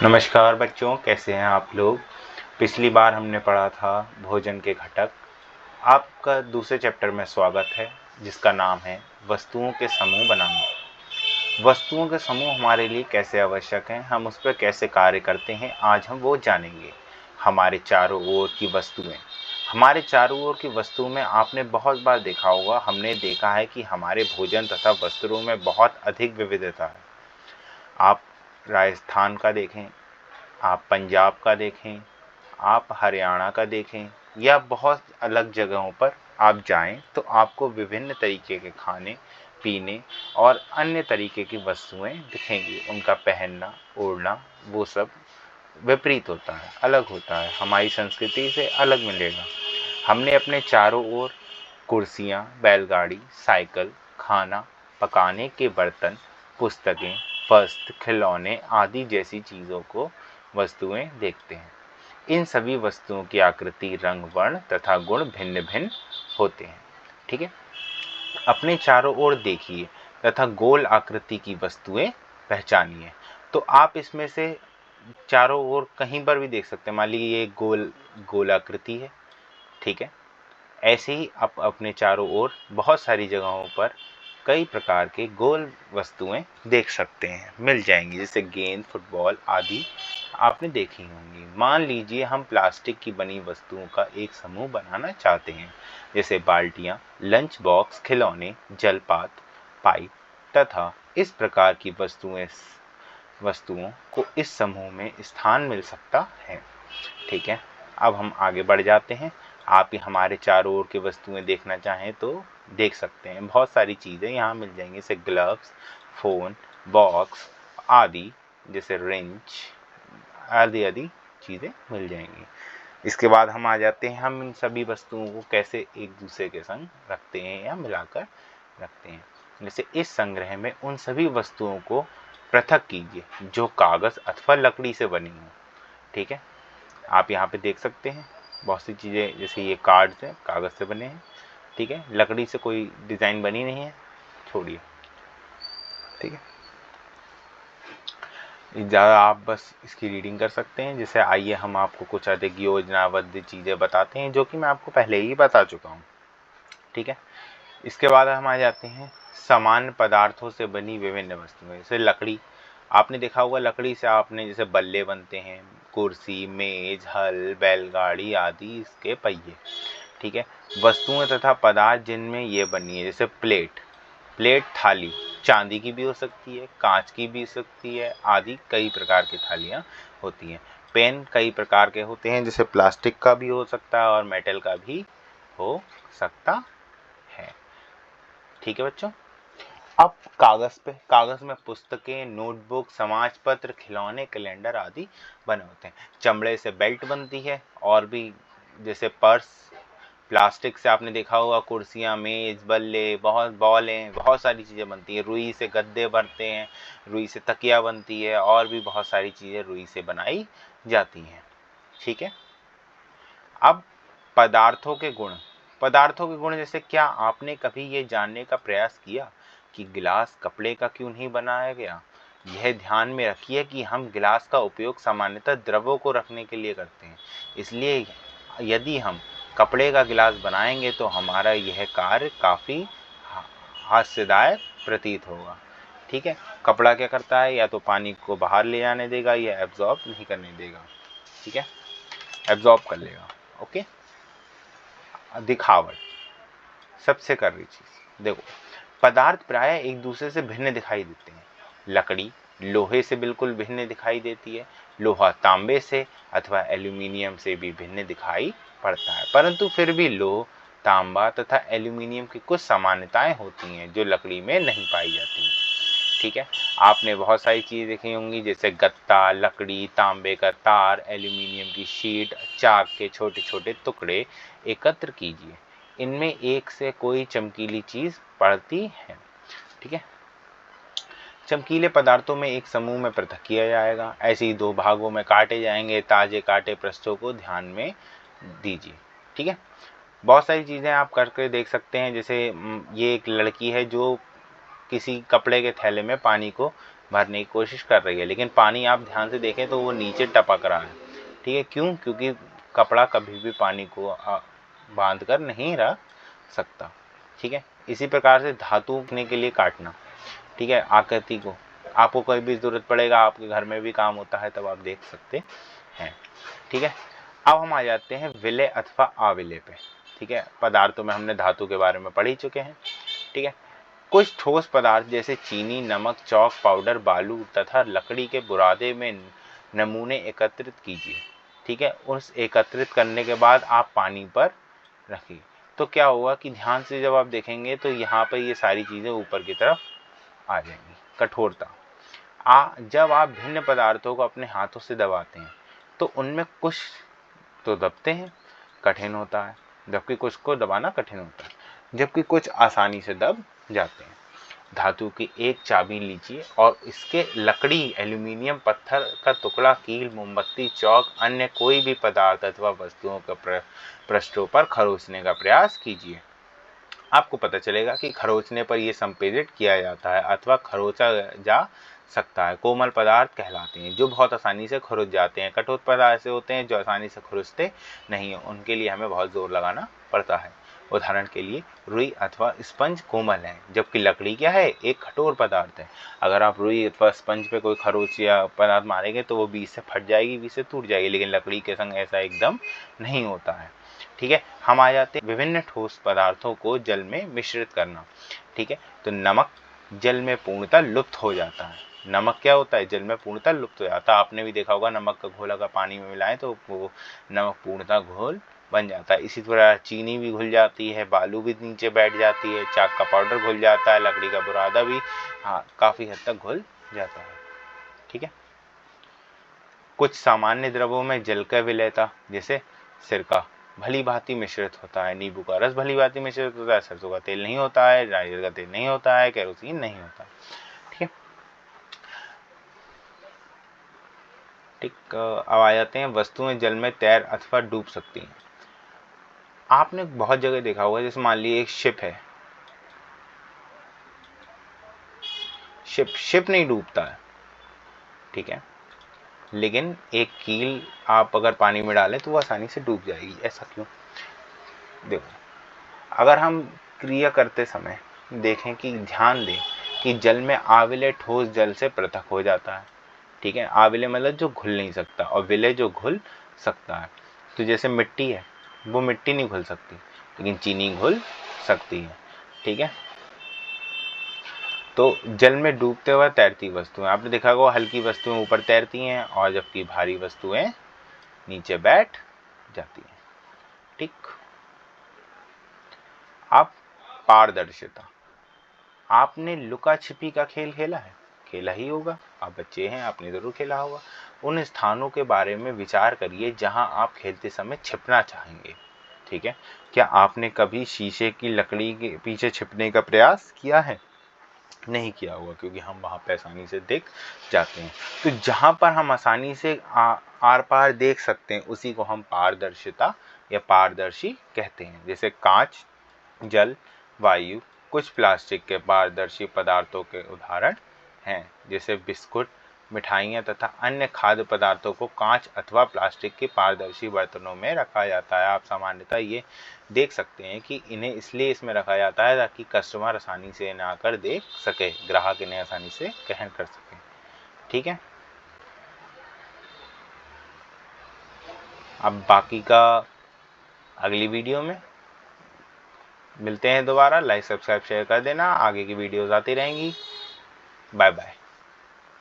नमस्कार बच्चों, कैसे हैं आप लोग। पिछली बार हमने पढ़ा था भोजन के घटक। आपका दूसरे चैप्टर में स्वागत है, जिसका नाम है वस्तुओं के समूह बनाना। वस्तुओं के समूह हमारे लिए कैसे आवश्यक हैं, हम उस पर कैसे कार्य करते हैं, आज हम वो जानेंगे। हमारे चारों ओर की वस्तुएं। हमारे चारों ओर की वस्तुओं में आपने बहुत बार देखा होगा, हमने देखा है कि हमारे भोजन तथा वस्त्रों में बहुत अधिक विविधता है। आप राजस्थान का देखें, आप पंजाब का देखें, आप हरियाणा का देखें, या बहुत अलग जगहों पर आप जाएं तो आपको विभिन्न तरीके के खाने पीने और अन्य तरीके की वस्तुएं दिखेंगी। उनका पहनना ओढ़ना वो सब विपरीत होता है, अलग होता है, हमारी संस्कृति से अलग मिलेगा। हमने अपने चारों ओर कुर्सियाँ, बैलगाड़ी, साइकिल, खाना पकाने के बर्तन, पुस्तकें, वस्त्र, खिलौने आदि जैसी चीज़ों को वस्तुएं देखते हैं। इन सभी वस्तुओं की आकृति, रंग, वर्ण तथा गुण भिन्न भिन्न होते हैं। ठीक है, अपने चारों ओर देखिए तथा गोल आकृति की वस्तुएं पहचानिए। तो आप इसमें से चारों ओर कहीं पर भी देख सकते हैं। मान लीजिए ये गोल आकृति है, ठीक है। ऐसे ही आप अपने चारों ओर बहुत सारी जगहों पर कई प्रकार के गोल वस्तुएं देख सकते हैं, मिल जाएंगी, जैसे गेंद, फुटबॉल आदि आपने देखी होंगी। मान लीजिए हम प्लास्टिक की बनी वस्तुओं का एक समूह बनाना चाहते हैं, जैसे बाल्टियां, लंच बॉक्स, खिलौने, जलपात, पाइप तथा इस प्रकार की वस्तुओं को इस समूह में स्थान मिल सकता है। ठीक है, अब हम आगे बढ़ जाते हैं। आप हमारे चारों ओर की वस्तुएं देखना चाहें तो देख सकते हैं, बहुत सारी चीज़ें यहाँ मिल जाएंगी, जैसे ग्लव्स, फ़ोन, बॉक्स आदि, जैसे रिंच आदि आदि चीज़ें मिल जाएंगी। इसके बाद हम आ जाते हैं, हम इन सभी वस्तुओं को कैसे एक दूसरे के संग रखते हैं या मिलाकर रखते हैं। जैसे इस संग्रह में उन सभी वस्तुओं को पृथक कीजिए जो कागज़ अथवा लकड़ी से बनी हो। ठीक है, आप यहाँ पे देख सकते हैं बहुत सी चीज़ें, जैसे ये कार्ड्स हैं, कागज़ से बने हैं। ठीक है, लकड़ी से कोई डिज़ाइन बनी नहीं है, छोड़िए। ठीक है, ज़्यादा आप बस इसकी रीडिंग कर सकते हैं। जैसे आइए हम आपको कुछ अधिक योजनाबद्ध चीज़ें बताते हैं, जो कि मैं आपको पहले ही बता चुका हूँ। ठीक है, इसके बाद हम आ जाते हैं समान पदार्थों से बनी विभिन्न वस्तुएं। जैसे लकड़ी, आपने देखा होगा लकड़ी से आपने जैसे बल्ले बनते हैं, कुर्सी, मेज, हल, बैलगाड़ी आदि इसके पहिए। ठीक है, वस्तुएं तथा पदार्थ जिनमें ये बनी है, जैसे प्लेट, थाली चांदी की भी हो सकती है, कांच की भी हो सकती है आदि कई प्रकार की थालियाँ होती हैं। पेन कई प्रकार के होते हैं, जैसे प्लास्टिक का भी हो सकता है और मेटल का भी हो सकता है। ठीक है बच्चों, अब कागज में पुस्तकें, नोटबुक, समाज पत्र, खिलौने, कैलेंडर आदि बने होते हैं। चमड़े से बेल्ट बनती है और भी, जैसे पर्स। प्लास्टिक से आपने देखा होगा कुर्सियाँ, मेज, बल्ले, बहुत बॉलें, बहुत सारी चीज़ें बनती हैं। रुई से गद्दे बनते हैं, रुई से तकिया बनती है और भी बहुत सारी चीज़ें रुई से बनाई जाती हैं। ठीक है, अब पदार्थों के गुण, जैसे क्या आपने कभी ये जानने का प्रयास किया कि गिलास कपड़े का क्यों नहीं बनाया गया। यह ध्यान में रखिए कि हम गिलास का उपयोग सामान्यतः द्रवों को रखने के लिए करते हैं, इसलिए यदि हम कपड़े का गिलास बनाएंगे तो हमारा यह कार्य काफ़ी हास्यदायक प्रतीत होगा। ठीक है, कपड़ा क्या करता है, या तो पानी को बाहर ले जाने देगा या एब्जॉर्ब नहीं करने देगा। ठीक है, एब्जॉर्ब कर लेगा। ओके, दिखावट सबसे कर रही चीज़, देखो पदार्थ प्राय एक दूसरे से भिन्न दिखाई देते हैं। लकड़ी लोहे से बिल्कुल भिन्न दिखाई देती है, लोहा तांबे से अथवा एल्यूमिनियम से भी भिन्न दिखाई पड़ता है, परंतु फिर भी लोह, तांबा तथा एल्यूमिनियम की कुछ समानताएं होती हैं जो लकड़ी में नहीं पाई जाती। ठीक है, आपने बहुत सारी चीज़ें देखी होंगी, जैसे गत्ता, लकड़ी, तांबे का तार, एल्यूमिनियम की शीट, चाक के छोटे छोटे टुकड़े एकत्र कीजिए, इनमें एक से कोई चमकीली चीज़ पड़ती है। ठीक है, चमकीले पदार्थों में एक समूह में पृथक किया जाएगा, ऐसे ही दो भागों में काटे जाएंगे। ताजे काटे पृष्ठों को ध्यान में दीजिए। ठीक है, बहुत सारी चीज़ें आप करके देख सकते हैं, जैसे ये एक लड़की है जो किसी कपड़े के थैले में पानी को भरने की कोशिश कर रही है, लेकिन पानी आप ध्यान से देखें तो वो नीचे टपक रहा है। ठीक है, क्यों? क्योंकि कपड़ा कभी भी पानी को बांध कर नहीं रख सकता। ठीक है, इसी प्रकार से धातु के लिए काटना। ठीक है, आकृति को आपको कोई भी जरूरत पड़ेगा, आपके घर में भी काम होता है, तब आप देख सकते हैं। ठीक है, अब हम आ जाते हैं विलय अथवा अविलय पे। ठीक है, पदार्थों में हमने धातु के बारे में पढ़ ही चुके हैं। ठीक है, कुछ ठोस पदार्थ जैसे चीनी, नमक, चौक, पाउडर, बालू तथा लकड़ी के बुरादे में नमूने एकत्रित कीजिए। ठीक है, उस एकत्रित करने के बाद आप पानी पर रखिए। तो क्या होगा कि ध्यान से जब आप देखेंगे तो यहाँ पर ये सारी चीज़ें ऊपर की तरफ आ जाएंगी। कठोरता, जब आप भिन्न पदार्थों को अपने हाथों से दबाते हैं तो उनमें कुछ तो दबते हैं, कठिन होता है, जबकि कुछ को दबाना कठिन होता है, जबकि कुछ आसानी से दब जाते हैं। धातु की एक चाबी लीजिए और इसके लकड़ी, एल्यूमिनियम, पत्थर का टुकड़ा, कील, मोमबत्ती, चौक, अन्य कोई भी पदार्थ अथवा वस्तुओं के पृष्ठों पर खरोचने का प्रयास कीजिए। आपको पता चलेगा कि खरोचने पर यह संपीड़ित किया जाता है अथवा खरोचा जा सकता है। कोमल पदार्थ कहलाते हैं जो बहुत आसानी से खरोच जाते हैं। कठोर पदार्थ ऐसे होते हैं जो आसानी से खरोचते नहीं है, उनके लिए हमें बहुत जोर लगाना पड़ता है। उदाहरण के लिए रुई अथवा स्पंज कोमल है, जबकि लकड़ी क्या है? एक कठोर पदार्थ है। अगर आप रुई अथवा स्पंज पे कोई खरोच या पदार्थ मारेंगे तो वो बीच से फट जाएगी, बीच से टूट जाएगी, लेकिन लकड़ी के संग ऐसा एकदम नहीं होता है। ठीक है, हम आ जाते हैं विभिन्न ठोस पदार्थों को जल में मिश्रित करना। ठीक है, तो नमक जल में पूर्णतः लुप्त हो जाता है। नमक क्या होता है? जल में पूर्णतः लुप्त हो जाता है। आपने भी देखा होगा नमक का घोल अगर पानी में मिलाएं तो वो नमक पूर्णतः घोल बन जाता है। इसी तरह चीनी भी घुल जाती है, बालू भी नीचे बैठ जाती है, चाक का पाउडर घुल जाता है, लकड़ी का बुरादा भी काफी हद तक घुल जाता है। ठीक है, कुछ सामान्य द्रवों में जल का विलयता, जैसे सिरका भली भांति मिश्रित होता है, नींबू का रस भली भांति मिश्रित होता है, सरसों का तेल नहीं होता है, नारियल का तेल नहीं होता है, केरोसिन नहीं होता। ठीक है, ठीक। अब आ जाते हैं वस्तुएं जल में तैर अथवा डूब सकती हैं। आपने बहुत जगह देखा होगा, जैसे मान लीजिए एक शिप है, शिप नहीं डूबता है। ठीक है, लेकिन एक कील आप अगर पानी में डालें तो वो आसानी से डूब जाएगी। ऐसा क्यों? देखो, अगर हम क्रिया करते समय देखें कि ध्यान दें कि जल में आविलय ठोस जल से पृथक हो जाता है। ठीक है, आविलय मतलब जो घुल नहीं सकता, और विलय जो घुल सकता है। तो जैसे मिट्टी है, वो मिट्टी नहीं घुल सकती, लेकिन चीनी घुल सकती है। ठीक है, तो जल में डूबते हुए तैरती वस्तुएं, आपने देखा होगा हल्की वस्तुएं ऊपर तैरती हैं और जबकि भारी वस्तुएं नीचे बैठ जाती हैं। ठीक, अब पारदर्शिता। आपने लुका छिपी का खेल खेला है? खेला ही होगा, आप बच्चे हैं, आपने जरूर खेला होगा। उन स्थानों के बारे में विचार करिए जहां आप खेलते समय छिपना चाहेंगे। ठीक है, क्या आपने कभी शीशे की लकड़ी के पीछे छिपने का प्रयास किया है? नहीं किया होगा, क्योंकि हम वहां पे आसानी से देख जाते हैं। तो जहां पर हम आसानी से आर पार देख सकते हैं उसी को हम पारदर्शिता या पारदर्शी कहते हैं। जैसे कांच, जल, वायु, कुछ प्लास्टिक के पारदर्शी पदार्थों के उदाहरण हैं, जैसे बिस्कुट, मिठाइयाँ तथा अन्य खाद्य पदार्थों को कांच अथवा प्लास्टिक के पारदर्शी बर्तनों में रखा जाता है। आप सामान्यतः ये देख सकते हैं कि इन्हें इसलिए इसमें रखा जाता है ताकि कस्टमर आसानी से इन्हें आकर देख सके, ग्राहक इन्हें आसानी से ग्रहण कर सके। ठीक है, अब बाकी का अगली वीडियो में मिलते हैं दोबारा। लाइक, सब्सक्राइब, शेयर कर देना, आगे की वीडियोस आती रहेंगी। Bye bye.